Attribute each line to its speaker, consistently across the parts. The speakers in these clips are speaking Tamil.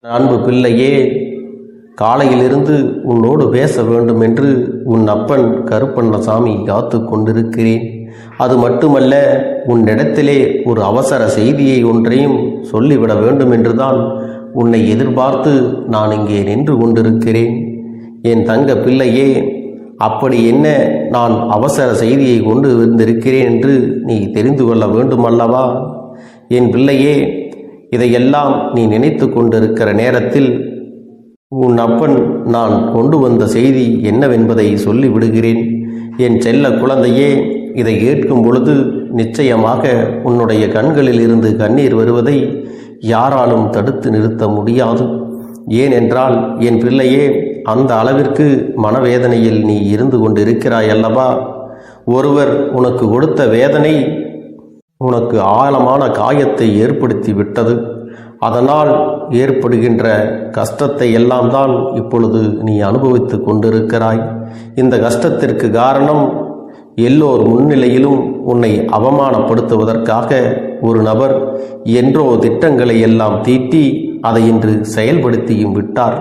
Speaker 1: அன்பு பிள்ளையே, காலையிலிருந்து உன்னோடு பேச வேண்டும் என்று உன் அப்பன் கருப்பண்ணசாமி காத்து கொண்டிருக்கிறேன். அது மட்டுமல்ல, உன்னிடத்திலே ஒரு அவசர செய்தியை ஒன்றையும் சொல்லிவிட வேண்டும் என்றுதான் உன்னை எதிர்பார்த்து நான் இங்கே நின்று கொண்டிருக்கிறேன். என் தங்க பிள்ளையே, அப்படி என்ன நான் அவசர செய்தியை கொண்டு வந்திருக்கிறேன் என்று நீ தெரிந்து கொள்ள வேண்டுமல்லவா? என் பிள்ளையே, இதையெல்லாம் நீ நினைத்து கொண்டிருக்கிற நேரத்தில் உன் அப்பன் நான் கொண்டு வந்த செய்தி என்னவென்பதை சொல்லிவிடுகிறேன். என் செல்ல குழந்தையே, இதை கேட்கும் பொழுது நிச்சயமாக உன்னுடைய கண்களில் இருந்து கண்ணீர் வருவதை யாராலும் தடுத்து நிறுத்த முடியாது. ஏனென்றால் என் பிள்ளையே, அந்த அளவிற்கு மனவேதனையில் நீ இருந்து கொண்டிருக்கிறாய் அல்லவா? ஒருவர் உனக்கு கொடுத்த வேதனை உனக்கு ஆழமான காயத்தை ஏற்படுத்தி விட்டது. அதனால் ஏற்படுகின்ற கஷ்டத்தை எல்லாம் தான் இப்பொழுது நீ அனுபவித்து கொண்டிருக்கிறாய். இந்த கஷ்டத்திற்கு காரணம் எல்லோர் முன்னிலையிலும் உன்னை அவமானப்படுத்துவதற்காக ஒரு நபர் என்றோ திட்டங்களை எல்லாம் தீட்டி அதை இன்று செயல்படுத்தியும் விட்டார்.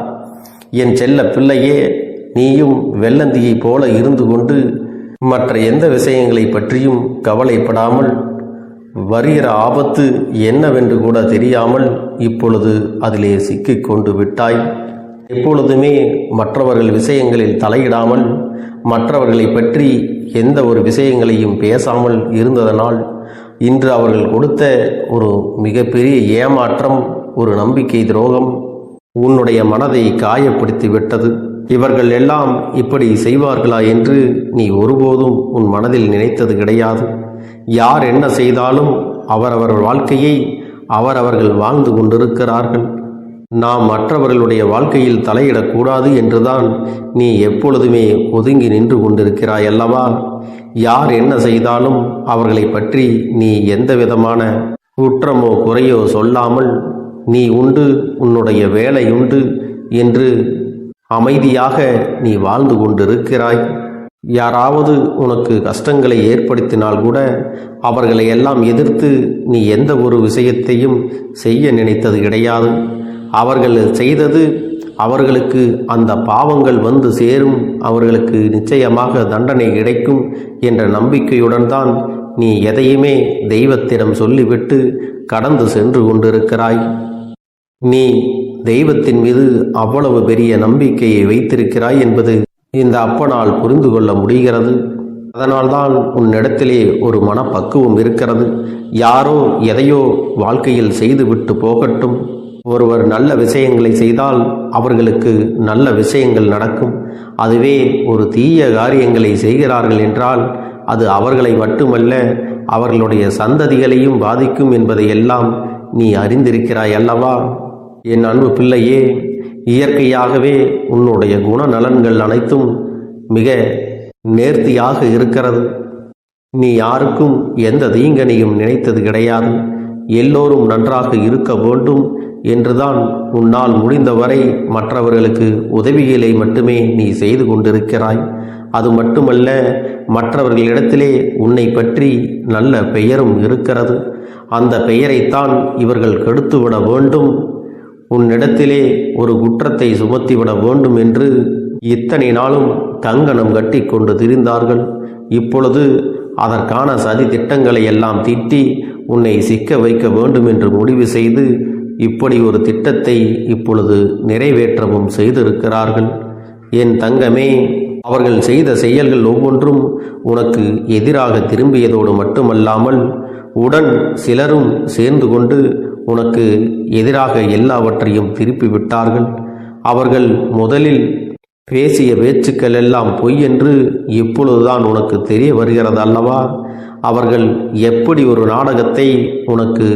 Speaker 1: என் செல்ல பிள்ளையே, நீயும் வெள்ளந்தியைப் போல இருந்து கொண்டு மற்ற எந்த விஷயங்களை பற்றியும் கவலைப்படாமல் வருகிற ஆபத்து என்னவென்று கூட தெரியாமல் இப்பொழுது அதிலே சிக்கிக் கொண்டு விட்டாய். எப்பொழுதுமே மற்றவர்கள் விஷயங்களில் தலையிடாமல் மற்றவர்களை பற்றி எந்த ஒரு விஷயங்களையும் பேசாமல் இருந்ததனால் இன்று அவர்கள் கொடுத்த ஒரு மிகப்பெரிய ஏமாற்றம், ஒரு நம்பிக்கை துரோகம் உன்னுடைய மனதை காயப்படுத்தி விட்டது. இவர்கள் எல்லாம் இப்படி செய்வார்களா என்று நீ ஒருபோதும் உன் மனதில் நினைத்தது கிடையாது. யார் என்ன செய்தாலும் அவரவர்கள் வாழ்க்கையை அவரவர்கள் வாழ்ந்து கொண்டிருக்கிறார்கள். நாம் மற்றவர்களுடைய வாழ்க்கையில் தலையிடக்கூடாது என்றுதான் நீ எப்பொழுதுமே ஒதுங்கி நின்று கொண்டிருக்கிறாய் அல்லவா? யார் என்ன செய்தாலும் அவர்களை பற்றி நீ எந்த விதமான குற்றமோ குறையோ சொல்லாமல் நீ உண்டு, உன்னுடைய வேலை உண்டு என்று அமைதியாக நீ வாழ்ந்து கொண்டிருக்கிறாய். யாராவது உனக்கு கஷ்டங்களை ஏற்படுத்தினால் கூட அவர்களை எல்லாம் எதிர்த்து நீ எந்த ஒரு விஷயத்தையும் செய்ய நினைத்தது கிடையாது. அவர்கள் செய்தது அவர்களுக்கு அந்த பாவங்கள் வந்து சேரும், அவர்களுக்கு நிச்சயமாக தண்டனை கிடைக்கும் என்ற நம்பிக்கையுடன் தான் நீ எதையுமே தெய்வத்திடம் சொல்லிவிட்டு கடந்து சென்று கொண்டிருக்கிறாய். நீ தெய்வத்தின் மீது அவ்வளவு பெரிய நம்பிக்கையை வைத்திருக்கிறாய் என்பது இந்த அப்பனால் புரிந்து கொள்ள முடிகிறது. அதனால்தான் உன்னிடத்திலே ஒரு மனப்பக்குவம் இருக்கிறது. யாரோ எதையோ வாழ்க்கையில் செய்துவிட்டு போகட்டும். ஒருவர் நல்ல விஷயங்களை செய்தால் அவர்களுக்கு நல்ல விஷயங்கள் நடக்கும். அதுவே ஒரு தீய காரியங்களை செய்கிறார்கள் என்றால் அது அவர்களை மட்டுமல்ல, அவர்களுடைய சந்ததிகளையும் பாதிக்கும் என்பதை எல்லாம் நீ அறிந்திருக்கிறாய் அல்லவா? என் அன்பு பிள்ளையே, இயற்கையாகவே உன்னுடைய குணநலன்கள் அனைத்தும் மிக நேர்த்தியாக இருக்கிறது. நீ யாருக்கும் எந்த தீங்கனையும் நினைத்தது கிடையாது. எல்லோரும் நன்றாக இருக்க வேண்டும் என்றுதான் உன்னால் முடிந்தவரை மற்றவர்களுக்கு உதவிகளை மட்டுமே நீ செய்து கொண்டிருக்கிறாய். அது மட்டுமல்ல, மற்றவர்களிடத்திலே உன்னை பற்றி நல்ல பெயரும் இருக்கிறது. அந்த பெயரைத்தான் இவர்கள் கெடுத்துவிட வேண்டும், உன்னிடத்திலே ஒரு குற்றத்தை சுமத்திவிட வேண்டும் என்று இத்தனை நாளும் கங்கணம் கட்டி கொண்டு திரிந்தார்கள். இப்பொழுது அதற்கான சதி திட்டங்களை எல்லாம் தீட்டி உன்னை சிக்க வைக்க வேண்டும் என்று முடிவு செய்து இப்படி ஒரு திட்டத்தை இப்பொழுது நிறைவேற்றவும் செய்திருக்கிறார்கள். என் தங்கமே, அவர்கள் செய்த செயல்கள் ஒவ்வொன்றும் உனக்கு எதிராக திரும்பியதோடு மட்டுமல்லாமல் உடன் சிலரும் சேர்ந்து கொண்டு உனக்கு எதிராக எல்லாவற்றையும் திருப்பி விட்டார்கள். அவர்கள் முதலில் பேசிய பேச்சுக்கள் எல்லாம் பொய் என்று இப்பொழுதுதான் உனக்கு தெரிய வருகிறது அல்லவா? அவர்கள் எப்படி ஒரு நாடகத்தை உனக்கு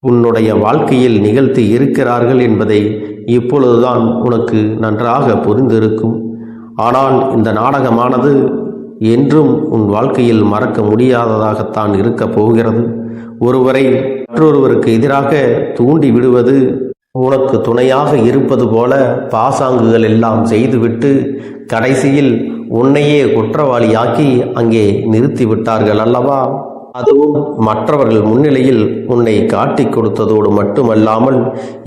Speaker 1: உன்னுடைய வாழ்க்கையில் நிகழ்த்தி இருக்கிறார்கள் என்பதை இப்பொழுதுதான் உனக்கு நன்றாக புரிந்திருக்கும். ஆனால் இந்த நாடகமானது என்றும் உன் வாழ்க்கையில் மறக்க முடியாததாகத்தான் இருக்கப் போகிறது. ஒருவரை மற்றொருவருக்கு எதிராக தூண்டி விடுவது, உனக்கு துணையாக இருப்பது போல பாசாங்குகள் எல்லாம் செய்துவிட்டு கடைசியில் உன்னையே குற்றவாளியாக்கி அங்கே நிறுத்தி விட்டார்கள் அல்லவா? அதுவும் மற்றவர்கள் முன்னிலையில் உன்னை காட்டிக் கொடுத்ததோடு மட்டுமல்லாமல்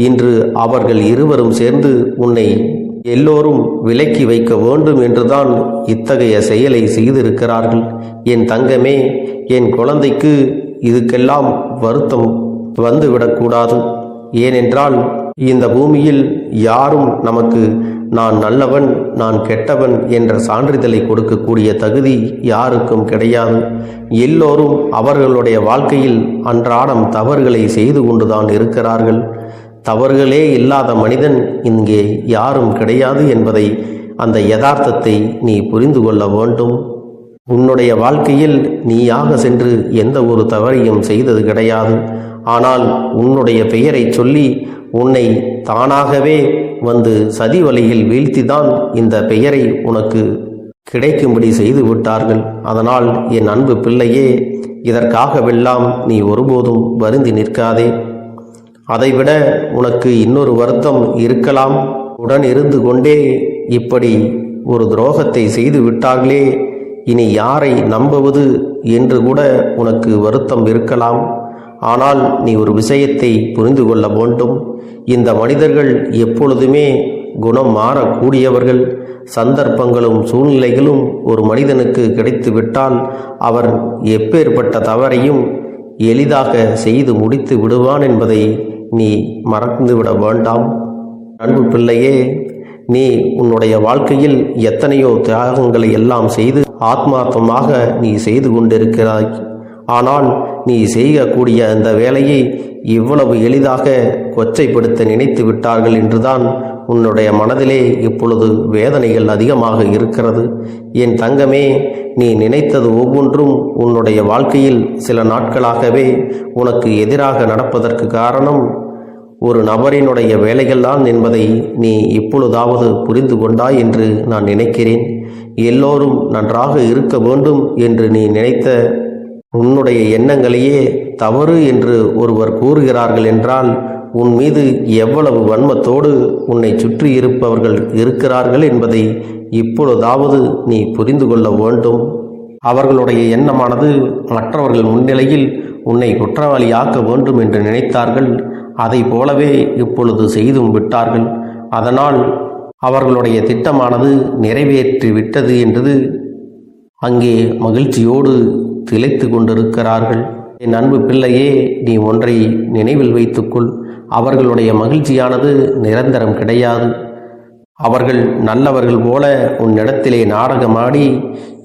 Speaker 1: இன்று அவர்கள் இருவரும் சேர்ந்து உன்னை எல்லோரும் விலக்கி வைக்க வேண்டும் என்றுதான் இத்தகைய செயலை செய்திருக்கிறார்கள். என் தங்கமே, என் குழந்தைக்கு இதுக்கெல்லாம் வருத்தம் வந்துவிடக்கூடாது. ஏனென்றால் இந்த பூமியில் யாரும் நமக்கு நான் நல்லவன் நான் கெட்டவன் என்ற சான்றிதழை கொடுக்கக்கூடிய தகுதி யாருக்கும் கிடையாது. எல்லோரும் அவர்களுடைய வாழ்க்கையில் அன்றாடம் தவறுகளை செய்து கொண்டுதான் இருக்கிறார்கள். தவறுகளே இல்லாத மனிதன் இங்கே யாரும் கிடையாது என்பதை, அந்த யதார்த்தத்தை நீ புரிந்து கொள்ள வேண்டும். உன்னுடைய வாழ்க்கையில் நீயாக சென்று எந்த ஒரு தவறையும் செய்தது கிடையாது. ஆனால் உன்னுடைய பெயரை சொல்லி உன்னை தானாகவே வந்து சதி வலையில் வீழ்த்திதான் இந்த பெயரை உனக்கு கிடைக்கும்படி செய்து விட்டார்கள். அதனால் என் அன்பு பிள்ளையே, இதற்காகவெல்லாம் நீ ஒருபோதும் வருந்தி நிற்காதே. அதைவிட உனக்கு இன்னொரு வருத்தம் இருக்கலாம். உடன் இருந்து கொண்டே இப்படி ஒரு துரோகத்தை செய்து விட்டார்களே, இனி யாரை நம்புவது என்று கூட உனக்கு வருத்தம் இருக்கலாம். ஆனால் நீ ஒரு விஷயத்தை புரிந்து கொள்ள வேண்டும். இந்த மனிதர்கள் எப்பொழுதுமே குணம் மாறக்கூடியவர்கள். சந்தர்ப்பங்களும் சூழ்நிலைகளும் ஒரு மனிதனுக்கு கிடைத்துவிட்டால் அவர் எப்பேற்பட்ட தவறையும் எளிதாக செய்து முடித்து விடுவான் என்பதை நீ மறந்துவிட வேண்டாம். அன்பு பிள்ளையே, நீ உன்னுடைய வாழ்க்கையில் எத்தனையோ தியாகங்களை எல்லாம் செய்து ஆத்மார்த்தமாக நீ செய்து கொண்டிருக்கிறாய். ஆனால் நீ செய்யக்கூடிய அந்த வேலையை இவ்வளவு எளிதாக கொச்சைப்படுத்த நினைத்து விட்டார்கள் என்றுதான் உன்னுடைய மனதிலே இப்பொழுது வேதனைகள் அதிகமாக இருக்கிறது. என் தங்கமே, நீ நினைத்தது ஒவ்வொன்றும் உன்னுடைய வாழ்க்கையில் சில நாட்களாகவே உனக்கு எதிராக நடப்பதற்கு காரணம் ஒரு நபரினுடைய வேலைகள்தான் என்பதை நீ இப்பொழுதாவது புரிந்து கொண்டாய் என்று நான் நினைக்கிறேன். எல்லோரும் நன்றாக இருக்க வேண்டும் என்று நீ நினைத்த உன்னுடைய எண்ணங்களையே தவறு என்று ஒருவர் கூறுகிறார்கள் என்றால் உன் மீது எவ்வளவு வன்மத்தோடு உன்னை சுற்றி இருப்பவர்கள் இருக்கிறார்கள் என்பதை இப்பொழுதாவது நீ புரிந்து கொள்ள வேண்டும். அவர்களுடைய எண்ணமானது மற்றவர்கள் முன்னிலையில் உன்னை குற்றவாளியாக்க வேண்டும் என்று நினைத்தார்கள். அதை போலவே இப்பொழுது செய்தும் விட்டார்கள். அதனால் அவர்களுடைய திட்டமானது நிறைவேற்றி விட்டது என்று அங்கே மகிழ்ச்சியோடு திளைத்து கொண்டிருக்கிறார்கள். என் அன்பு பிள்ளையே, நீ ஒன்றை நினைவில் வைத்துக்கொள். அவர்களுடைய மகிழ்ச்சியானது நிரந்தரம் கிடையாது. அவர்கள் நல்லவர்கள் போல உன்னிடத்திலே நாடகமாடி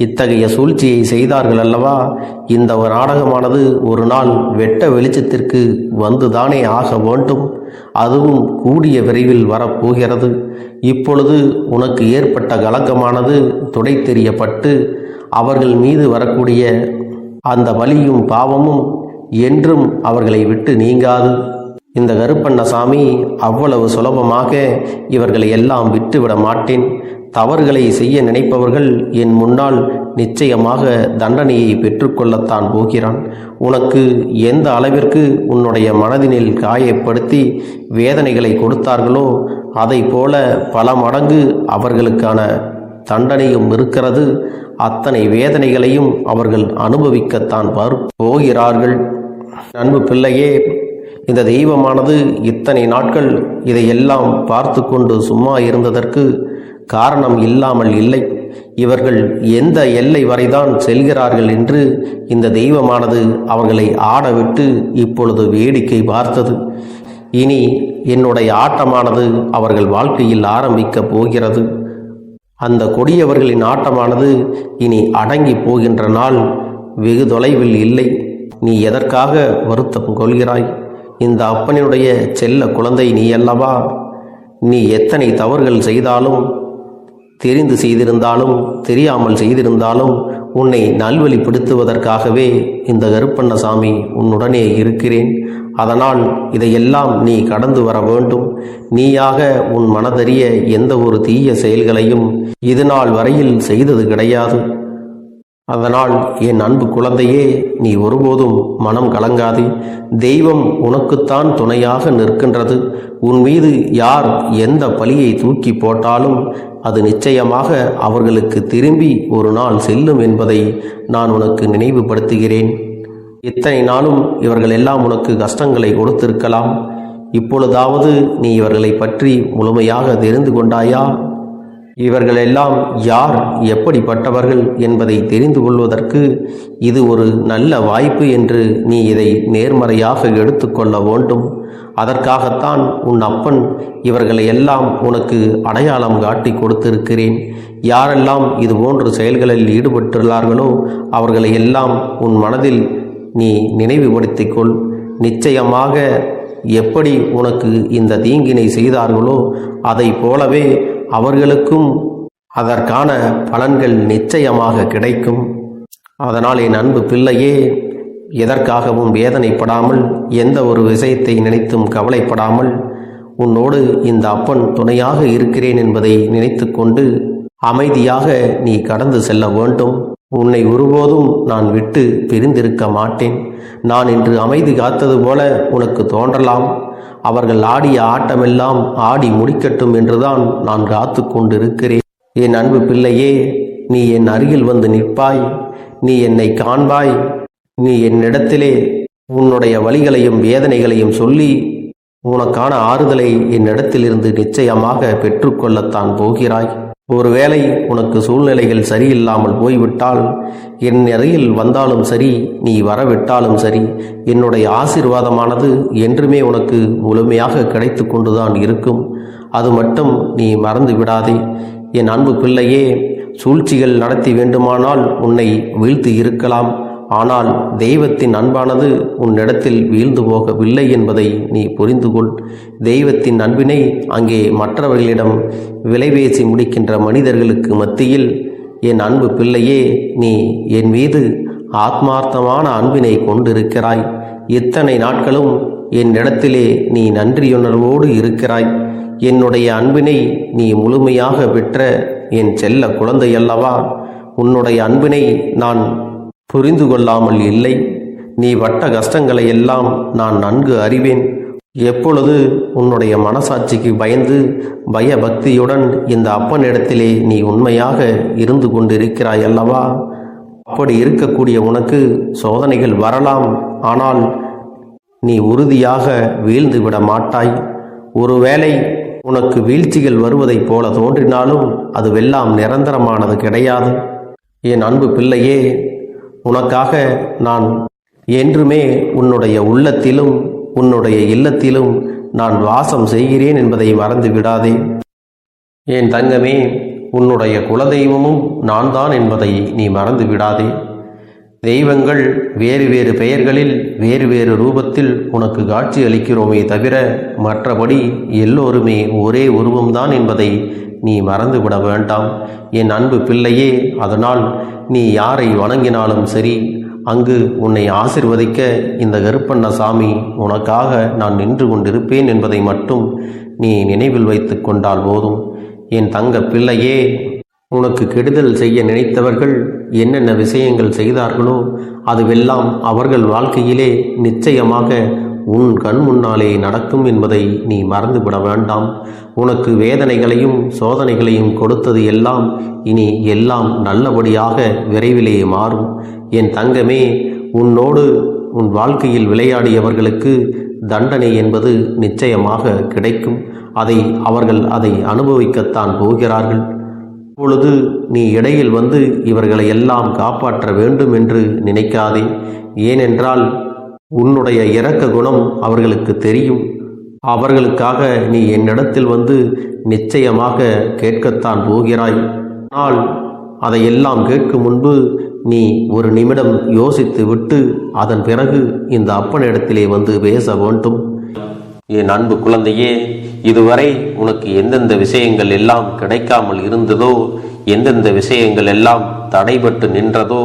Speaker 1: இத்தகைய சூழ்ச்சியை செய்தார்கள் அல்லவா? இந்த ஒரு நாடகமானது ஒரு நாள் வெட்ட வெளிச்சத்திற்கு வந்துதானே ஆக வேண்டும். அதுவும் கூடிய விரைவில் வரப்போகிறது. இப்பொழுது உனக்கு ஏற்பட்ட கலக்கமானது துடை தெரியப்பட்டு அவர்கள் மீது வரக்கூடிய அந்த வலியும் பாவமும் என்றும் அவர்களை விட்டு நீங்காது. இந்த கருப்பண்ணசாமி அவ்வளவு சுலபமாக இவர்களை எல்லாம் விட்டுவிட மாட்டேன். தவறுகளை செய்ய நினைப்பவர்கள் என் முன்னால் நிச்சயமாக தண்டனையை பெற்றுக்கொள்ளத்தான் போகிறான். உனக்கு எந்த அளவிற்கு உன்னுடைய மனதினில் காயப்படுத்தி வேதனைகளை கொடுத்தார்களோ அதை போல பல மடங்கு அவர்களுக்கான தண்டனையும் இருக்கிறது. அத்தனை வேதனைகளையும் அவர்கள் அனுபவிக்கத்தான் போகிறார்கள். அன்பு பிள்ளையே, இந்த தெய்வமானது இத்தனை நாட்கள் இதையெல்லாம் பார்த்து கொண்டு சும்மா இருந்ததற்கு காரணம் இல்லாமல் இல்லை. இவர்கள் எந்த எல்லை வரைதான் செல்கிறார்கள் என்று இந்த தெய்வமானது அவர்களை ஆடவிட்டு இப்பொழுது வேடிக்கை பார்த்தது. இனி என்னுடைய ஆட்டமானது அவர்கள் வாழ்க்கையில் ஆரம்பிக்கப் போகிறது. அந்த கொடியவர்களின் ஆட்டமானது இனி அடங்கி போகின்ற நாள் வெகு தொலைவில் இல்லை. நீ எதற்காக வருத்தம் கொள்கிறாய்? இந்த அப்பனினுடைய செல்ல குழந்தை நீ அல்லவா? நீ எத்தனை தவறுகள் செய்தாலும், தெரிந்து செய்திருந்தாலும் தெரியாமல் செய்திருந்தாலும் உன்னை நல்வழிப்படுத்துவதற்காகவே இந்த கருப்பண்ணசாமி உன்னுடனே இருக்கிறேன். அதனால் இதையெல்லாம் நீ கடந்து வர வேண்டும். நீயாக உன் மனதறிய எந்த ஒரு தீய செயல்களையும் இது நாள் வரையில் செய்தது கிடையாது. அதனால் என் அன்பு குழந்தையே, நீ ஒருபோதும் மனம் கலங்காதே. தெய்வம் உனக்குத்தான் துணையாக நிற்கின்றது. உன் மீது யார் எந்த பழியை தூக்கி போட்டாலும் அது நிச்சயமாக அவர்களுக்கு திரும்பி ஒரு நாள் செல்லும் என்பதை நான் உனக்கு நினைவுபடுத்துகிறேன். இத்தனை நாளும் இவர்கள் எல்லாம் உனக்கு கஷ்டங்களை கொடுத்திருக்கலாம். இப்பொழுதாவது நீ இவர்களை பற்றி முழுமையாக தெரிந்து கொண்டாயா? இவர்களெல்லாம் யார், எப்படிப்பட்டவர்கள் என்பதை தெரிந்து கொள்வதற்கு இது ஒரு நல்ல வாய்ப்பு என்று நீ இதை நேர்மறையாக எடுத்துக்கொள்ள வேண்டும். அதற்காகத்தான் உன் அப்பன் இவர்களை எல்லாம் உனக்கு அடையாளம் காட்டி கொடுத்திருக்கிறேன். யாரெல்லாம் இதுபோன்ற செயல்களில் ஈடுபட்டுள்ளார்களோ அவர்களை எல்லாம் உன் மனதில் நீ நினைவுபடுத்திக்கொள். நிச்சயமாக எப்படி உனக்கு இந்த தீங்கினை செய்தார்களோ அதை போலவே அவர்களுக்கும் அதற்கான பலன்கள் நிச்சயமாக கிடைக்கும். அதனால் என் அன்பு பிள்ளையே, எதற்காகவும் வேதனைப்படாமல், எந்த ஒரு விஷயத்தை நினைத்தும் கவலைப்படாமல், உன்னோடு இந்த அப்பன் துணையாக இருக்கிறேன் என்பதை நினைத்து கொண்டு அமைதியாக நீ கடந்து செல்ல வேண்டும். உன்னை ஒருபோதும் நான் விட்டு பிரிந்திருக்க மாட்டேன். நான் இன்று அமைதி காத்தது போல உனக்கு தோன்றலாம். அவர்கள் ஆடிய ஆட்டமெல்லாம் ஆடி முடிக்கட்டும் என்றுதான் நான் காத்து கொண்டிருக்கிறேன். என் அன்பு பிள்ளையே, நீ என் அருகில் வந்து நிற்பாய். நீ என்னை காண்பாய். நீ என்னிடத்திலே உன்னுடைய வலிகளையும் வேதனைகளையும் சொல்லி உனக்கான ஆறுதலை என்னிடத்திலிருந்து நிச்சயமாக பெற்றுக்கொள்ளத்தான் போகிறாய். ஒருவேளை உனக்கு சூழ்நிலைகள் சரியில்லாமல் போய்விட்டால், என் அருகில் வந்தாலும் சரி, நீ வரவிட்டாலும் சரி, என்னுடைய ஆசீர்வாதமானது என்றுமே உனக்கு முழுமையாக கிடைத்து கொண்டுதான் இருக்கும். அது மட்டும் நீ மறந்து விடாதே. என் அன்பு பிள்ளையே, சூழ்ச்சிகள் நடத்தி வேண்டுமானால் உன்னை வீழ்த்தி இருக்கலாம். ஆனால் தெய்வத்தின் அன்பானது உன்னிடத்தில் வீழ்ந்து போகவில்லை என்பதை நீ புரிந்து கொள். தெய்வத்தின் அன்பினை அங்கே மற்றவர்களிடம் விலைபேசி முடிக்கின்ற மனிதர்களுக்கு மத்தியில் என் அன்பு பிள்ளையே, நீ என் மீது ஆத்மார்த்தமான அன்பினை கொண்டிருக்கிறாய். இத்தனை நாட்களும் என்னிடத்திலே நீ நன்றியுணர்வோடு இருக்கிறாய். என்னுடைய அன்பினை நீ முழுமையாக பெற்ற என் செல்ல குழந்தையல்லவா. உன்னுடைய அன்பினை நான் புரிந்து கொள்ளாமல் இல்லை. நீ பட்ட கஷ்டங்களை எல்லாம் நான் நன்கு அறிவேன். எப்பொழுது உன்னுடைய மனசாட்சிக்கு பயந்து பயபக்தியுடன் இந்த அப்பனிடத்திலே நீ உண்மையாக இருந்து கொண்டிருக்கிறாய் அல்லவா? அப்படி இருக்கக்கூடிய உனக்கு சோதனைகள் வரலாம். ஆனால் நீ உறுதியாக வீழ்ந்து விட மாட்டாய். ஒருவேளை உனக்கு வீழ்ச்சிகள் வருவதைப் போல தோன்றினாலும் அதுவெல்லாம் நிரந்தரமானது கிடையாது. என் அன்பு பிள்ளையே, உனக்காக நான் என்றுமே உன்னுடைய உள்ளத்திலும் உன்னுடைய இல்லத்திலும் நான் வாசம் செய்கிறேன் என்பதை மறந்து விடாதே. என் தங்கமே, உன்னுடைய குலதெய்வமும் நான் தான் என்பதை நீ மறந்து விடாதே. தெய்வங்கள் வேறு வேறு பெயர்களில் வேறு வேறு ரூபத்தில் உனக்கு காட்சி அளிக்கிறோமே தவிர மற்றபடி எல்லோருமே ஒரே உருவம்தான் என்பதை நீ மறந்துவிட வேண்டாம் என் அன்பு பிள்ளையே. அதனால் நீ யாரை வணங்கினாலும் சரி, அங்கு உன்னை ஆசிர்வதிக்க இந்த கருப்பண்ணசாமி உனக்காக நான் நின்று கொண்டிருப்பேன் என்பதை மட்டும் நீ நினைவில் வைத்து கொண்டால் போதும். என் தங்க பிள்ளையே, உனக்கு கெடுதல் செய்ய நினைத்தவர்கள் என்னென்ன விஷயங்கள் செய்தார்களோ அதுவெல்லாம் அவர்கள் வாழ்க்கையிலே நிச்சயமாக உன் கண் முன்னாலே நடக்கும் என்பதை நீ மறந்துவிட வேண்டாம். உனக்கு வேதனைகளையும் சோதனைகளையும் கொடுத்தது எல்லாம் இனி எல்லாம் நல்லபடியாக விரைவிலே மாறும். என் தங்கமே, உன்னோடு உன் வாழ்க்கையில் விளையாடியவர்களுக்கு தண்டனை என்பது நிச்சயமாக கிடைக்கும். அவர்கள் அதை அனுபவிக்கத்தான் போகிறார்கள். இப்பொழுது நீ இடையில் வந்து இவர்களை எல்லாம் காப்பாற்ற வேண்டும் என்று நினைக்காதே. ஏனென்றால் உன்னுடைய இரக்க குணம் அவர்களுக்கு தெரியும். அவர்களுக்காக நீ என்னிடத்தில் வந்து நிச்சயமாக கேட்கத்தான் போகிறாய். ஆனால் அதையெல்லாம் கேட்கும் முன்பு நீ ஒரு நிமிடம் யோசித்து விட்டு அதன் பிறகு இந்த அப்பனிடத்திலே வந்து பேச வேண்டும். என் அன்பு குழந்தையே, இதுவரை உனக்கு எந்தெந்த விஷயங்கள் எல்லாம் கிடைக்காமல் இருந்ததோ, எந்தெந்த விஷயங்கள் எல்லாம் தடைபட்டு நின்றதோ,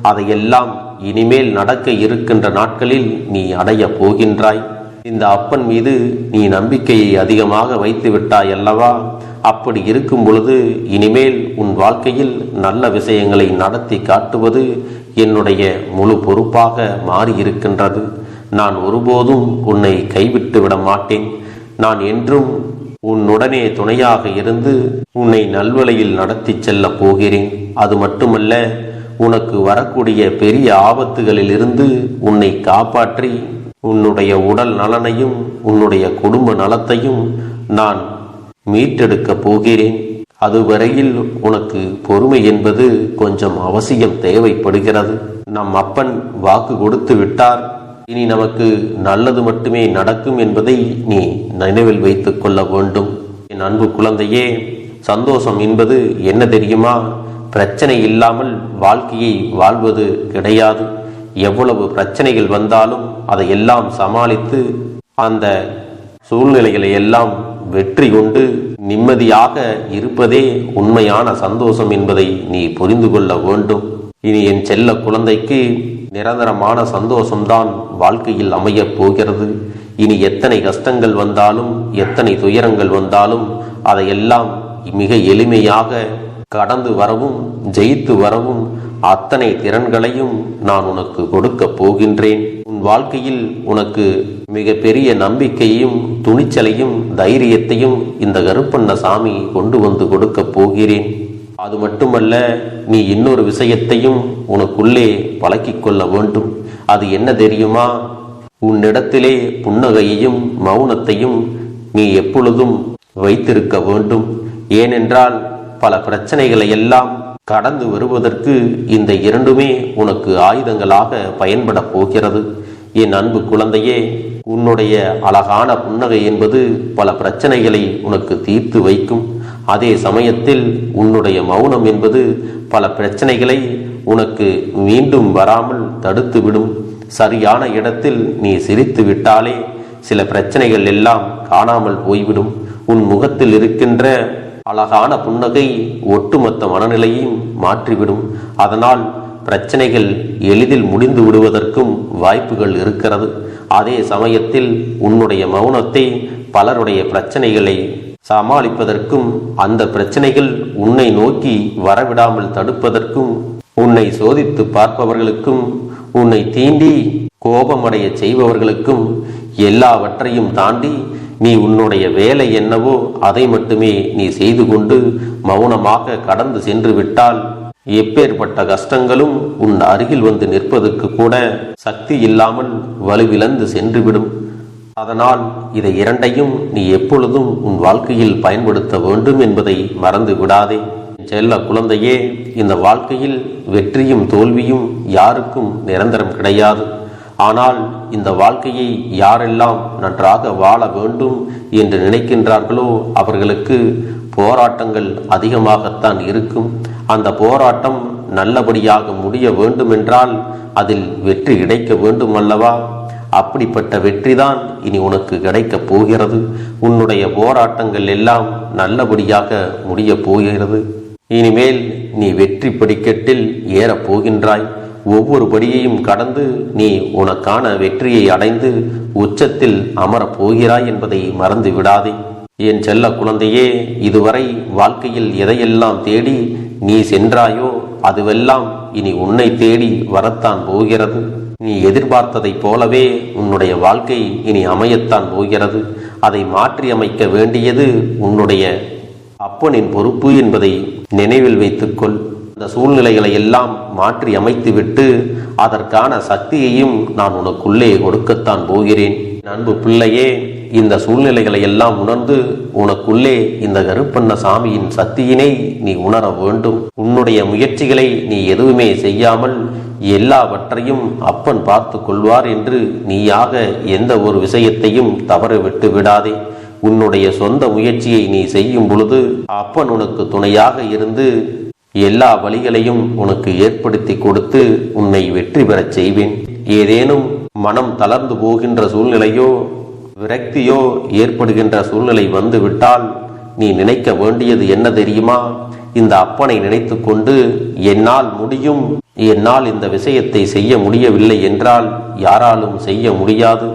Speaker 1: அதையெல்லாம் இனிமேல் நடக்க இருக்கின்ற நாட்களில் நீ அடைய போகின்றாய். இந்த அப்பன் மீது நீ நம்பிக்கையை அதிகமாக வைத்து விட்டாய் அல்லவா? அப்படி இருக்கும் பொழுது இனிமேல் உன் வாழ்க்கையில் நல்ல விஷயங்களை நடத்தி காட்டுவது என்னுடைய முழு பொறுப்பாக மாறியிருக்கின்றது. நான் ஒருபோதும் உன்னை கைவிட்டு விட மாட்டேன். நான் என்றும் உன்னுடனே துணையாக இருந்து உன்னை நல்வழியில் நடத்தி செல்ல போகிறேன். அது மட்டுமல்ல, உனக்கு வரக்கூடிய பெரிய ஆபத்துகளிலிருந்து உன்னை காப்பாற்றி உன்னுடைய உடல் நலனையும் உன்னுடைய குடும்ப நலத்தையும் நான் மீட்டெடுக்கப் போகிறேன். அதுவரையில் உனக்கு பொறுமை என்பது கொஞ்சம் அவசியம் தேவைப்படுகிறது. நம் அப்பன் வாக்கு கொடுத்து விட்டார். இனி நமக்கு நல்லது மட்டுமே நடக்கும் என்பதை நீ நினைவில் வைத்துக் கொள்ள வேண்டும். என் அன்பு குழந்தையே, சந்தோஷம் என்பது என்ன தெரியுமா? பிரச்சனை இல்லாமல் வாழ்க்கையை வாழ்வது கிடையாது. எவ்வளவு பிரச்சனைகள் வந்தாலும் அதையெல்லாம் சமாளித்து அந்த சூழ்நிலைகளை எல்லாம் வெற்றி கொண்டு நிம்மதியாக இருப்பதே உண்மையான சந்தோஷம் என்பதை நீ புரிந்து கொள்ள வேண்டும். இனி என் செல்ல குழந்தைக்கு நிரந்தரமான சந்தோஷம்தான் வாழ்க்கையில் அமையப் போகிறது. இனி எத்தனை கஷ்டங்கள் வந்தாலும் எத்தனை துயரங்கள் வந்தாலும் அதையெல்லாம் மிக எளிமையாக கடந்து வரவும் ஜெயித்து வரவும் அத்தனை திறன்களையும் நான் உனக்கு கொடுக்க போகின்றேன். உன் வாழ்க்கையில் உனக்கு மிக பெரிய நம்பிக்கையும் துணிச்சலையும் தைரியத்தையும் இந்த கருப்பண்ணசாமி கொண்டு வந்து கொடுக்க போகிறேன். அது மட்டுமல்ல, நீ இன்னொரு விஷயத்தையும் உனக்குள்ளே பழக்கிக் கொள்ள வேண்டும். அது என்ன தெரியுமா? உன்னிடத்திலே புன்னகையையும் மௌனத்தையும் நீ எப்பொழுதும் வைத்திருக்க வேண்டும். ஏனென்றால் பல பிரச்சனைகளை எல்லாம் கடந்து வருவதற்கு இந்த இரண்டுமே உனக்கு ஆயுதங்களாக பயன்பட போகிறது. என் அன்பு குழந்தையே, உன்னுடைய அழகான புன்னகை என்பது பல பிரச்சனைகளை உனக்கு தீர்த்து வைக்கும். அதே சமயத்தில் உன்னுடைய மௌனம் என்பது பல பிரச்சனைகளை உனக்கு மீண்டும் வராமல் தடுத்து விடும். சரியான இடத்தில் நீ சிரித்து விட்டாலே சில பிரச்சனைகள் எல்லாம் காணாமல் போய்விடும். உன் முகத்தில் இருக்கின்ற அழகான புன்னகை ஒட்டுமொத்த மனநிலையும் மாற்றிவிடும். அதனால் பிரச்சனைகள் எளிதில் முடிந்து விடுவதற்கும் வாய்ப்புகள் இருக்கிறது. அதே சமயத்தில் உன்னுடைய மௌனத்தை பலருடைய பிரச்சனைகளை சமாளிப்பதற்கும் அந்த பிரச்சனைகள் உன்னை நோக்கி வரவிடாமல் தடுப்பதற்கும் உன்னை சோதித்து பார்ப்பவர்களுக்கும் உன்னை தீண்டி கோபமடைய செய்பவர்களுக்கும் எல்லாவற்றையும் தாண்டி நீ உன்னுடைய வேலை என்னவோ அதை மட்டுமே நீ செய்து கொண்டு மௌனமாக கடந்து சென்று விட்டால் எப்பேற்பட்ட கஷ்டங்களும் உன் அருகில் வந்து நிற்பதற்கு கூட சக்தி இல்லாமல் வலுவிழந்து சென்றுவிடும். அதனால் இதை இரண்டையும் நீ எப்பொழுதும் உன் வாழ்க்கையில் பயன்படுத்த வேண்டும் என்பதை மறந்து விடாதே. செல்ல குழந்தையே, இந்த வாழ்க்கையில் வெற்றியும் தோல்வியும் யாருக்கும் நிரந்தரம் கிடையாது. ஆனால் இந்த வாழ்க்கையை யாரெல்லாம் நன்றாக வாழ வேண்டும் என்று நினைக்கின்றார்களோ அவர்களுக்கு போராட்டங்கள் அதிகமாகத்தான் இருக்கும். அந்த போராட்டம் நல்லபடியாக முடிய வேண்டுமென்றால் அதில் வெற்றி கிடைக்க வேண்டும் அல்லவா? அப்படிப்பட்ட வெற்றிதான் இனி உனக்கு கிடைக்கப் போகிறது. உன்னுடைய போராட்டங்கள் எல்லாம் நல்லபடியாக முடிய போகிறது. இனிமேல் நீ வெற்றி படிக்கட்டில் ஏறப் போகின்றாய். ஒவ்வொரு படியையும் கடந்து நீ உனக்கான வெற்றியை அடைந்து உச்சத்தில் அமரப் போகிறாய் என்பதை மறந்து விடாதே. என் செல்ல குழந்தையே, இதுவரை வாழ்க்கையில் எதையெல்லாம் தேடி நீ சென்றாயோ அதுவெல்லாம் இனி உன்னை தேடி வரத்தான் போகிறது. நீ எதிர்பார்த்ததைப் போலவே உன்னுடைய வாழ்க்கை இனி அமையத்தான் போகிறது. அதை மாற்றி அமைக்க வேண்டியது உன்னுடைய அப்பனின் பொறுப்பு என்பதை நினைவில் வைத்துக்கொள். இந்த சூழ்நிலைகளை எல்லாம் மாற்றி அமைத்துவிட்டு அதற்கான சக்தியையும் நான் உனக்குள்ளே கொடுக்கத்தான் போகிறேன். அன்பு பிள்ளையே, இந்த சூழ்நிலைகளை எல்லாம் உணர்ந்து உனக்குள்ளே இந்த கருப்பண்ணசாமியின் சக்தியினை நீ உணர வேண்டும். உன்னுடைய முயற்சிகளை நீ எதுவுமே செய்யாமல் எல்லாவற்றையும் அப்பன் பார்த்து கொள்வார் என்று நீயாக எந்த ஒரு விஷயத்தையும் தவற விட்டு விடாதே. உன்னுடைய சொந்த முயற்சியை நீ செய்யும் பொழுது அப்பன் உனக்கு துணையாக இருந்து எல்லா வழிகளையும் உனக்கு ஏற்படுத்தி கொடுத்து உன்னை வெற்றி பெறச் செய்வேன். ஏதேனும் மனம் தளர்ந்து போகின்ற சூழ்நிலையோ விரக்தியோ ஏற்படுகின்ற சூழ்நிலை வந்துவிட்டால் நீ நினைக்க வேண்டியது என்ன தெரியுமா? இந்த அப்பனை நினைத்து கொண்டு என்னால் முடியும், என்னால் இந்த விஷயத்தை செய்ய முடியவில்லை என்றால் யாராலும் செய்ய முடியாது,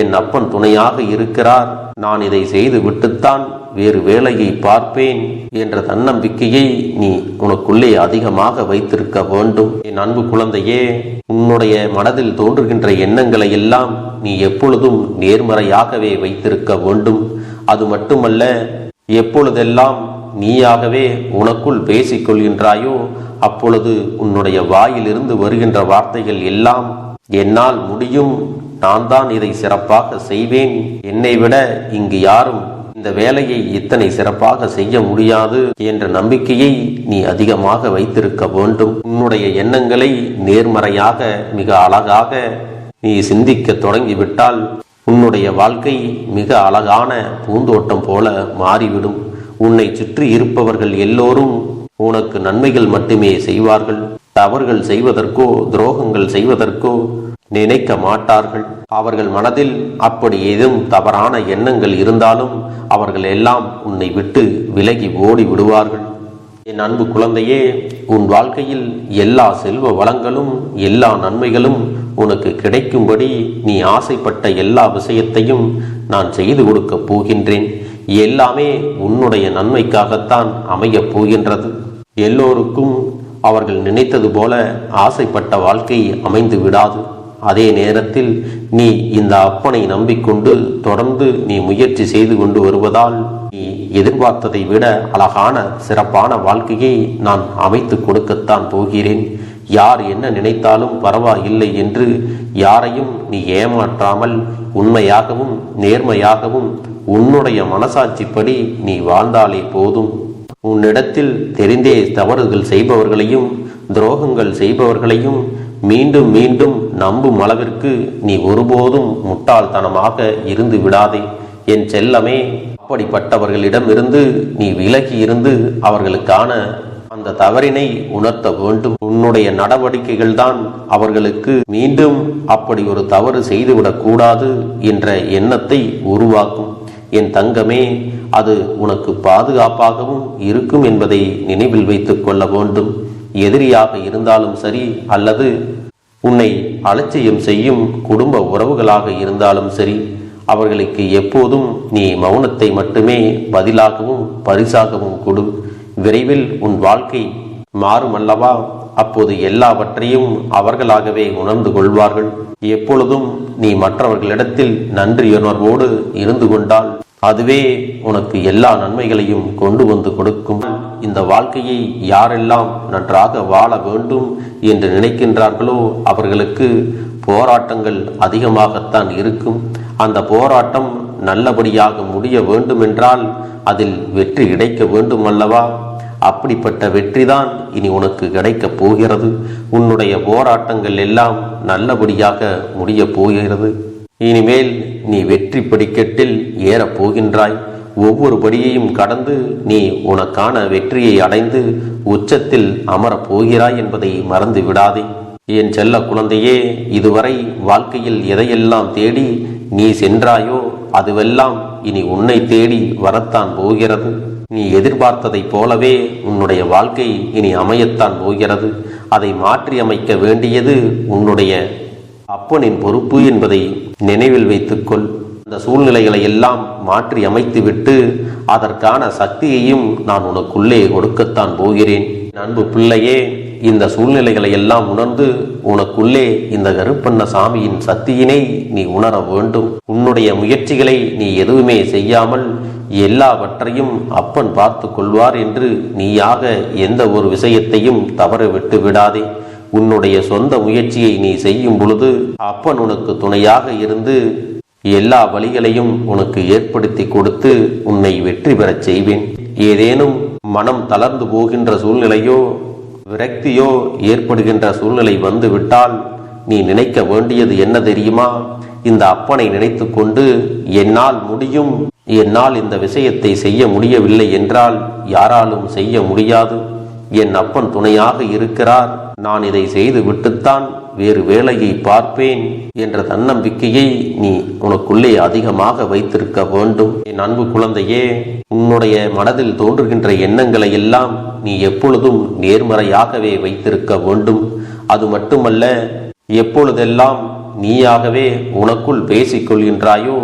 Speaker 1: என் அப்பன் துணையாக இருக்கிறார், நான் இதை செய்து விட்டுத்தான் வேறு வேலையை பார்ப்பேன் என்ற தன்னம்பிக்கையை நீ உனக்குள்ளே அதிகமாக வைத்திருக்க வேண்டும். என் அன்பு குழந்தையே, உன்னுடைய மனதில் தோன்றுகின்ற எண்ணங்களை எல்லாம் நீ எப்பொழுதும் நேர்மறையாகவே வைத்திருக்க வேண்டும். அது மட்டுமல்ல, எப்பொழுதெல்லாம் நீயாகவே உனக்குள் பேசிக் கொள்கின்றாயோ அப்பொழுது உன்னுடைய வாயிலிருந்து வருகின்ற வார்த்தைகள் எல்லாம் என்னால் முடியும், நான் தான் இதை சிறப்பாக செய்வேன், என்னை விட இங்கு யாரும் இந்த வேலையை இத்தனை சிறப்பாக செய்ய முடியாது என்ற நம்பிக்கையை நீ அதிகமாக வைத்திருக்க வேண்டும். உன்னுடைய எண்ணங்களை நேர்மறையாக மிக அழகாக நீ சிந்திக்க தொடங்கிவிட்டால் உன்னுடைய வாழ்க்கை மிக அழகான பூந்தோட்டம் போல மாறிவிடும். உன்னை சுற்றி இருப்பவர்கள் எல்லோரும் உனக்கு நன்மைகள் மட்டுமே செய்வார்கள். தவறுகள் செய்வதற்கோ துரோகங்கள் செய்வதற்கோ நினைக்க மாட்டார்கள். அவர்கள் மனதில் அப்படி ஏதும் தவறான எண்ணங்கள் இருந்தாலும் அவர்கள் எல்லாம் உன்னை விட்டு விலகி ஓடி விடுவார்கள். என் அன்பு குழந்தையே, உன் வாழ்க்கையில் எல்லா செல்வ வளங்களும் எல்லா நன்மைகளும் உனக்கு கிடைக்கும்படி நீ ஆசைப்பட்ட எல்லா விஷயத்தையும் நான் செய்து கொடுக்கப் போகின்றேன். எல்லாமே உன்னுடைய நன்மைக்காகத்தான் அமையப் போகின்றது. எல்லோருக்கும் அவர்கள் நினைத்தது போல ஆசைப்பட்ட வாழ்க்கை அமைந்து விடாது. அதே நேரத்தில் நீ இந்த அப்பனை நம்பிக்கொண்டு தொடர்ந்து நீ முயற்சி செய்து கொண்டு வருவதால் நீ எதிர்பார்த்ததை விட அழகான சிறப்பான வாழ்க்கையை நான் அமைத்து கொடுக்கத்தான் போகிறேன். யார் என்ன நினைத்தாலும் பரவாயில்லை என்று யாரையும் நீ ஏமாற்றாமல் உண்மையாகவும் நேர்மையாகவும் உன்னுடைய மனசாட்சிப்படி நீ வாழ்ந்தாலே போதும். உன்னிடத்தில் தெரிந்தே தவறுகள் செய்பவர்களையும் துரோகங்கள் செய்பவர்களையும் மீண்டும் மீண்டும் நம்பும் அளவிற்கு நீ ஒருபோதும் முட்டாள்தனமாக இருந்து விடாதே. என் செல்லமே, அப்படிப்பட்டவர்களிடமிருந்து நீ விலகி இருந்து அவர்களுக்கான அந்த தவறினை உணர்த்த வேண்டும். உன்னுடைய நடவடிக்கைகள் தான் அவர்களுக்கு மீண்டும் அப்படி ஒரு தவறு செய்துவிடக் கூடாது என்ற எண்ணத்தை உருவாக்கும். என் தங்கமே, அது உனக்கு பாதுகாப்பாகவும் இருக்கும் என்பதை நினைவில் வைத்துக் கொள்ள வேண்டும். எதிரியாக இருந்தாலும் சரி அல்லது உன்னை அலட்சியம் செய்யும் குடும்ப உறவுகளாக இருந்தாலும் சரி, அவர்களுக்கு எப்போதும் நீ மௌனத்தை மட்டுமே பதிலாகவும் பரிசாகவும் கொடு. விரைவில் உன் வாழ்க்கை மாறுமல்லவா? அப்போது எல்லாவற்றையும் அவர்களாகவே உணர்ந்து கொள்வார்கள். எப்பொழுதும் நீ மற்றவர்களிடத்தில் நன்றியுணர்வோடு இருந்து கொண்டால் அதுவே உனக்கு எல்லா நன்மைகளையும் கொண்டு வந்து கொடுக்கும். இந்த வாழ்க்கையை யாரெல்லாம் நன்றாக வாழ வேண்டும் என்று நினைக்கின்றார்களோ அவர்களுக்கு போராட்டங்கள் அதிகமாகத்தான் இருக்கும். அந்த போராட்டம் நல்லபடியாக முடிய வேண்டுமென்றால் அதில் வெற்றி கிடைக்க வேண்டும் அல்லவா? அப்படிப்பட்ட வெற்றிதான் இனி உனக்கு கிடைக்கப் போகிறது. உன்னுடைய போராட்டங்கள் எல்லாம் நல்லபடியாக முடிய போகிறது. இனிமேல் நீ வெற்றி படிக்கட்டில் ஏறப் போகின்றாய். ஒவ்வொரு படியையும் கடந்து நீ உனக்கான வெற்றியை அடைந்து உச்சத்தில் அமரப் போகிறாய் என்பதை மறந்து விடாதே. என் செல்ல குழந்தையே, இதுவரை வாழ்க்கையில் எதையெல்லாம் தேடி நீ சென்றாயோ அதுவெல்லாம் இனி உன்னை தேடி வரத்தான் போகிறது. நீ எதிர்பார்த்ததைப் போலவே உன்னுடைய வாழ்க்கை இனி அமையத்தான் போகிறது. அதை மாற்றி அமைக்க வேண்டியது உன்னுடைய அப்பனின் பொறுப்பு என்பதை நினைவில் வைத்துக்கொள். அந்த சூழ்நிலைகளை எல்லாம் மாற்றி அமைத்துவிட்டு அதற்கான சக்தியையும் நான் உனக்குள்ளே கொடுக்கத்தான் போகிறேன். அன்பு பிள்ளையே, இந்த சூழ்நிலைகளை எல்லாம் உணர்ந்து உனக்குள்ளே இந்த கருப்பண்ண சாமியின் சக்தியினை நீ உணர வேண்டும். உன்னுடைய முயற்சிகளை நீ எதுவுமே செய்யாமல் எல்லாவற்றையும் அப்பன் பார்த்து கொள்வார் என்று நீயாக எந்த ஒரு விஷயத்தையும் தவற விட்டு விடாதே. உன்னுடைய சொந்த முயற்சியை நீ செய்யும் பொழுது அப்பன் உனக்கு துணையாக இருந்து எல்லா வழிகளையும் உனக்கு ஏற்படுத்தி கொடுத்து உன்னை வெற்றி பெறச் செய்வேன். ஏதேனும் மனம் தளர்ந்து போகின்ற சூழ்நிலையோ விரக்தியோ ஏற்படுகின்ற சூழ்நிலை வந்து விட்டால் நீ நினைக்க வேண்டியது என்ன தெரியுமா? இந்த அப்பனை நினைத்து கொண்டு என்னால் முடியும், என்னால் இந்த விஷயத்தை செய்ய முடியவில்லை என்றால் யாராலும் செய்ய முடியாது, என் அப்பன் துணையாக இருக்கிறார், நான் இதை செய்து விட்டுத்தான் வேறு வேலையை பார்ப்பேன் என்ற தன்னம்பிக்கையை நீ உனக்குள்ளே அதிகமாக வைத்திருக்க வேண்டும். என் அன்பு குழந்தையே, உன்னுடைய மனதில் தோன்றுகின்ற எண்ணங்களை எல்லாம் நீ எப்பொழுதும் நேர்மறையாகவே வைத்திருக்க வேண்டும். அது மட்டுமல்ல, எப்பொழுதெல்லாம் நீயாகவே உனக்குள் பேசிக் கொள்கின்றாயோ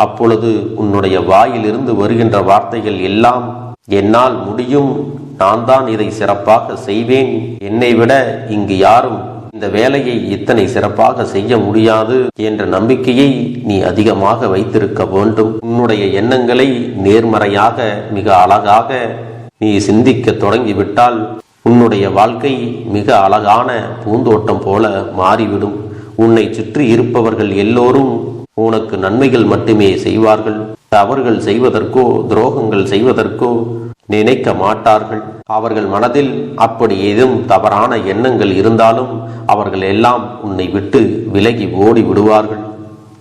Speaker 1: அப்பொழுது உன்னுடைய வாயிலிருந்து வருகின்ற வார்த்தைகள் எல்லாம் என்னால் முடியும், நான் தான் இதை சிறப்பாக செய்வேன், என்னை விட இங்கு யாரும் இந்த வேலையை இத்தனை சிறப்பாக செய்ய முடியாது என்ற நம்பிக்கையை நீ அதிகமாக வைத்திருக்க வேண்டும். உன்னுடைய எண்ணங்களை நேர்மறையாக மிக அழகாக நீ சிந்திக்க தொடங்கிவிட்டால் உன்னுடைய வாழ்க்கை மிக அழகான பூந்தோட்டம் போல மாறிவிடும். உன்னை சுற்றி இருப்பவர்கள் எல்லோரும் உனக்கு நன்மைகள் மட்டுமே செய்வார்கள். தவறுகள் செய்வதற்கோ துரோகங்கள் செய்வதற்கோ நினைக்க மாட்டார்கள். அவர்கள் மனதில் அப்படி ஏதும் தவறான எண்ணங்கள் இருந்தாலும் அவர்கள் எல்லாம் உன்னை விட்டு விலகி ஓடி விடுவார்கள்.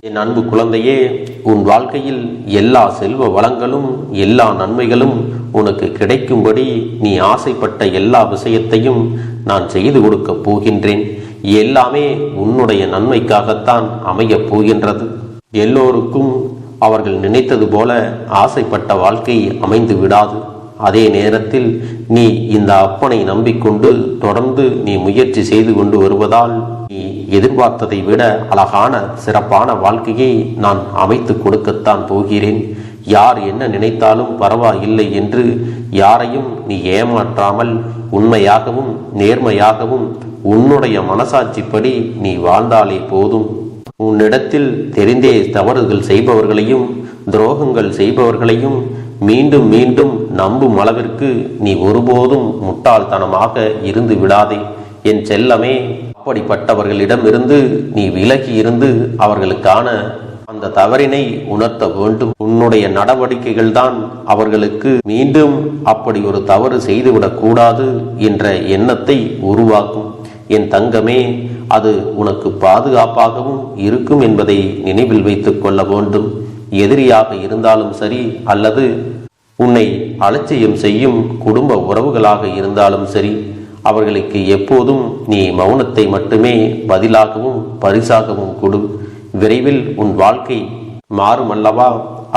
Speaker 1: என் அன்பு குழந்தையே, உன் வாழ்க்கையில் எல்லா செல்வ வளங்களும் எல்லா நன்மைகளும் உனக்கு கிடைக்கும்படி நீ ஆசைப்பட்ட எல்லா விஷயத்தையும் நான் செய்து கொடுக்கப் போகின்றேன். எல்லாமே உன்னுடைய நன்மைக்காகத்தான் அமையப் போகின்றது. எல்லோருக்கும் அவர்கள் நினைத்தது போல ஆசைப்பட்ட வாழ்க்கை அமைந்து விடாது. அதே நேரத்தில் நீ இந்த அப்பனை நம்பிக்கொண்டு தொடர்ந்து நீ முயற்சி செய்து கொண்டு வருவதால் நீ எதிர்பார்த்ததை விட அழகான சிறப்பான வாழ்க்கையை நான் அமைத்து கொடுக்கத்தான் போகிறேன். யார் என்ன நினைத்தாலும் பரவாயில்லை என்று யாரையும் நீ ஏமாற்றாமல் உண்மையாகவும் நேர்மையாகவும் உன்னுடைய மனசாட்சிப்படி நீ வாழ்ந்தாலே போதும். உன்னிடத்தில் தெரிந்தே தவறுகள் செய்பவர்களையும் துரோகங்கள் செய்பவர்களையும் மீண்டும் மீண்டும் நம்பும் அளவிற்கு நீ ஒருபோதும் முட்டாள்தனமாக இருந்து விடாதே. என் செல்லமே, அப்படிப்பட்டவர்களிடமிருந்து நீ விலகி இருந்து அவர்களுக்கான அந்த தவறினை உணர்த்த வேண்டும். உன்னுடைய நடவடிக்கைகள் தான் அவர்களுக்கு மீண்டும் அப்படி ஒரு தவறு செய்துவிடக் கூடாது என்ற எண்ணத்தை உருவாக்கும். என் தங்கமே, அது உனக்கு பாதுகாப்பாகவும் இருக்கும் என்பதை நினைவில் வைத்துக் கொள்ள வேண்டும். எதிரியாக இருந்தாலும் சரி அல்லது உன்னை அலட்சியம் செய்யும் குடும்ப உறவுகளாக இருந்தாலும் சரி, அவர்களுக்கு எப்போதும் நீ மௌனத்தை மட்டுமே பதிலாகவும் பரிசாகவும் கொடு. விரைவில் உன் வாழ்க்கை மாறும் அல்லவா?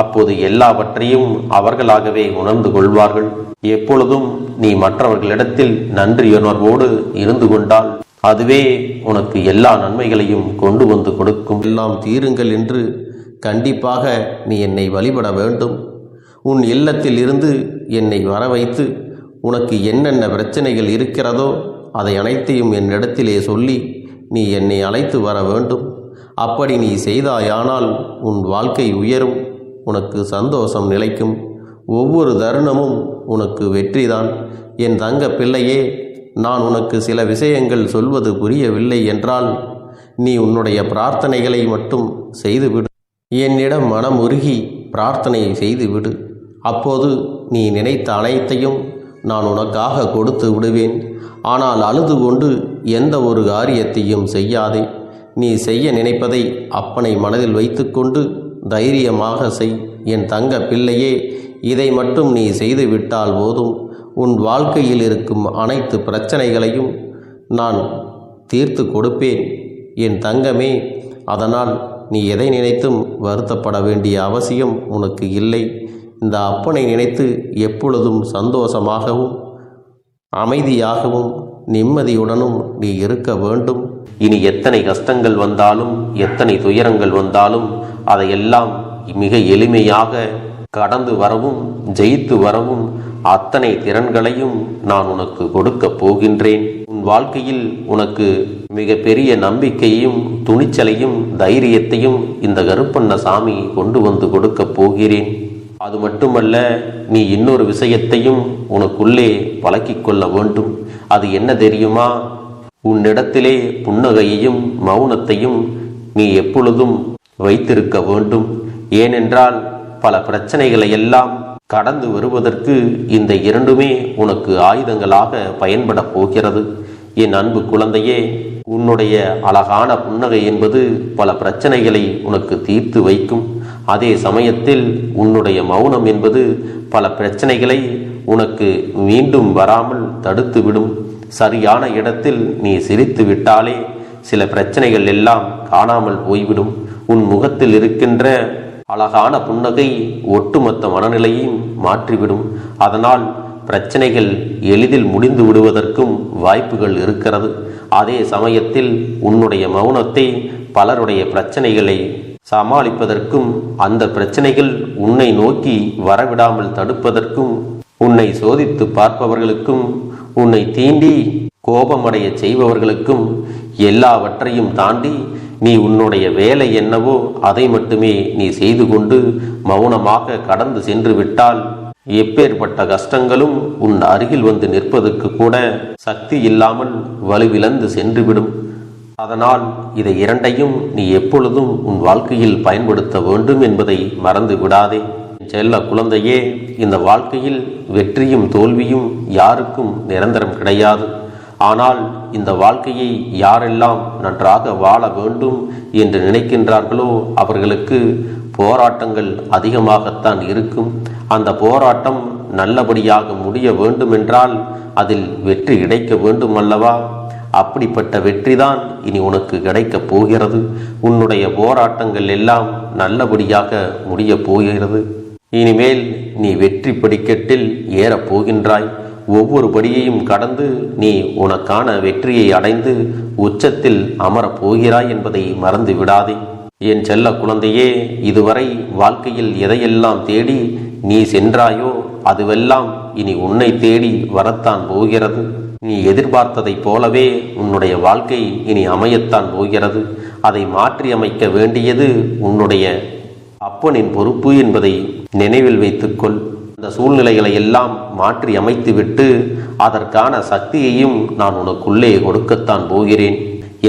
Speaker 1: அப்போது எல்லாவற்றையும் அவர்களாகவே உணர்ந்து கொள்வார்கள். எப்பொழுதும் நீ மற்றவர்களிடத்தில் நன்றியுணர்வோடு இருந்து கொண்டால் அதுவே உனக்கு எல்லா நன்மைகளையும் கொண்டு வந்து கொடுக்கும். எல்லாம் தீருங்கள் என்று கண்டிப்பாக நீ என்னை வழிபட வேண்டும். உன் இல்லத்தில் இருந்து என்னை வர வைத்து உனக்கு என்னென்ன பிரச்சனைகள் இருக்கிறதோ அதை அனைத்தையும் என்னிடத்திலே சொல்லி நீ என்னை அழைத்து வர வேண்டும். அப்படி நீ செய்தாயானால் உன் வாழ்க்கை உயரும், உனக்கு சந்தோஷம் நிலைக்கும். ஒவ்வொரு தருணமும் உனக்கு வெற்றிதான். என் தங்க பிள்ளையே, நான் உனக்கு சில விஷயங்கள் சொல்வது புரியவில்லை என்றால் நீ உன்னுடைய பிரார்த்தனைகளை மட்டும் செய்துவிடு. என்னிடம் மனம் உருகி பிரார்த்தனையை செய்துவிடு. அப்போது நீ நினைத்த அனைத்தையும் நான் உனக்காக கொடுத்து விடுவேன். ஆனால் அழுது கொண்டு எந்த ஒரு காரியத்தையும் செய்யாதே. நீ செய்ய நினைப்பதை அப்பனை மனதில் வைத்துக்கொண்டு தைரியமாக செய். என் தங்க பிள்ளையே, இதை மட்டும் நீ செய்துவிட்டால் போதும். உன் வாழ்க்கையில் இருக்கும் அனைத்து பிரச்சனைகளையும் நான் தீர்த்து கொடுப்பேன் என் தங்கமே. அதனால் நீ எதை நினைத்தும் வருத்தப்பட வேண்டிய அவசியம் உனக்கு இல்லை. இந்த அப்பனை நினைத்து எப்பொழுதும் சந்தோஷமாகவும் அமைதியாகவும் நிம்மதியுடனும் நீ இருக்க வேண்டும். இனி எத்தனை கஷ்டங்கள் வந்தாலும் எத்தனை துயரங்கள் வந்தாலும் அதையெல்லாம் மிக எளிமையாக கடந்து வரவும் ஜெயித்து வரவும் அத்தனை திறன்களையும் நான் உனக்கு கொடுக்க போகின்றேன். உன் வாழ்க்கையில் உனக்கு மிக பெரிய நம்பிக்கையையும் துணிச்சலையும் தைரியத்தையும் இந்த கருப்பண்ணசாமி கொண்டு வந்து கொடுக்க போகிறேன். அது மட்டுமல்ல, நீ இன்னொரு விஷயத்தையும் உனக்குள்ளே பழக்கிக் கொள்ள வேண்டும். அது என்ன தெரியுமா? உன்னிடத்திலே புன்னகையையும் மௌனத்தையும் நீ எப்பொழுதும் வைத்திருக்க வேண்டும். ஏனென்றால் பல பிரச்சனைகளை எல்லாம் கடந்து வருவதற்கு இந்த இரண்டுமே உனக்கு ஆயுதங்களாக பயன்பட போகிறது. என் அன்பு குழந்தையே, உன்னுடைய அழகான புன்னகை என்பது பல பிரச்சனைகளை உனக்கு தீர்த்து வைக்கும். அதே சமயத்தில் உன்னுடைய மௌனம் என்பது பல பிரச்சனைகளை உனக்கு மீண்டும் வராமல் தடுத்து விடும். சரியான இடத்தில் நீ சிரித்து விட்டாலே சில பிரச்சனைகள் எல்லாம் காணாமல் போய்விடும். உன் முகத்தில் இருக்கின்ற அழகான புன்னகை ஒட்டுமொத்த மனநிலையையும் மாற்றிவிடும். அதனால் பிரச்சனைகள் எளிதில் முடிந்து விடுவதற்கும் வாய்ப்புகள் இருக்கிறது. அதே சமயத்தில் உன்னுடைய மௌனத்தை பலருடைய பிரச்சனைகளை சமாளிப்பதற்கும் அந்த பிரச்சனைகள் உன்னை நோக்கி வரவிடாமல் தடுப்பதற்கும் உன்னை சோதித்து பார்ப்பவர்களுக்கும் உன்னை தீண்டி கோபமடைய செய்பவர்களுக்கும் எல்லாவற்றையும் தாண்டி நீ உன்னுடைய வேலை என்னவோ அதை மட்டுமே நீ செய்து கொண்டு மௌனமாக கடந்து சென்று விட்டால் எப்பேற்பட்ட கஷ்டங்களும் உன் அருகில் வந்து நிற்பதற்கு கூட சக்தி இல்லாமல் வலுவிழந்து சென்றுவிடும். அதனால் இதை இரண்டையும் நீ எப்பொழுதும் உன் வாழ்க்கையில் பயன்படுத்த வேண்டும் என்பதை மறந்து விடாதே. செல்ல குழந்தையே, இந்த வாழ்க்கையில் வெற்றியும் தோல்வியும் யாருக்கும் நிரந்தரம் கிடையாது. ஆனால் இந்த வாழ்க்கையை யாரெல்லாம் நன்றாக வாழ வேண்டும் என்று நினைக்கின்றார்களோ அவர்களுக்கு போராட்டங்கள் அதிகமாகத்தான் இருக்கும். அந்த போராட்டம் நல்லபடியாக முடிய வேண்டுமென்றால் அதில் வெற்றி கிடைக்க வேண்டும் அல்லவா? அப்படிப்பட்ட வெற்றிதான் இனி உனக்கு கிடைக்கப் போகிறது. உன்னுடைய போராட்டங்கள் எல்லாம் நல்லபடியாக முடியப் போகிறது. இனிமேல் நீ வெற்றி படிக்கட்டில் ஏறப் போகின்றாய். ஒவ்வொரு படியையும் கடந்து நீ உனக்கான வெற்றியை அடைந்து உச்சத்தில் அமரப் போகிறாய் என்பதை மறந்து விடாதே. என் செல்ல குழந்தையே, இதுவரை வாழ்க்கையில் எதையெல்லாம் தேடி நீ சென்றாயோ அதுவெல்லாம் இனி உன்னை தேடி வரத்தான் போகிறது. நீ எதிர்பார்த்ததைப் போலவே உன்னுடைய வாழ்க்கை இனி அமையத்தான் போகிறது. அதை மாற்றி அமைக்க வேண்டியது உன்னுடைய அப்பனின் பொறுப்பு என்பதை நினைவில் வைத்துக்கொள். அந்த சூழ்நிலைகளை எல்லாம் மாற்றி அமைத்துவிட்டு அதற்கான சக்தியையும் நான் உனக்குள்ளே கொடுக்கத்தான் போகிறேன்.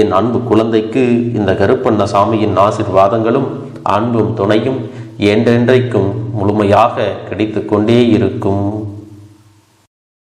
Speaker 1: என் அன்பு குழந்தைக்கு இந்த கருப்பண்ணசாமியின் ஆசீர்வாதங்களும் அன்பும் துணையும் என்றென்றைக்கும் முழுமையாக கிடைத்து கொண்டே இருக்கும்.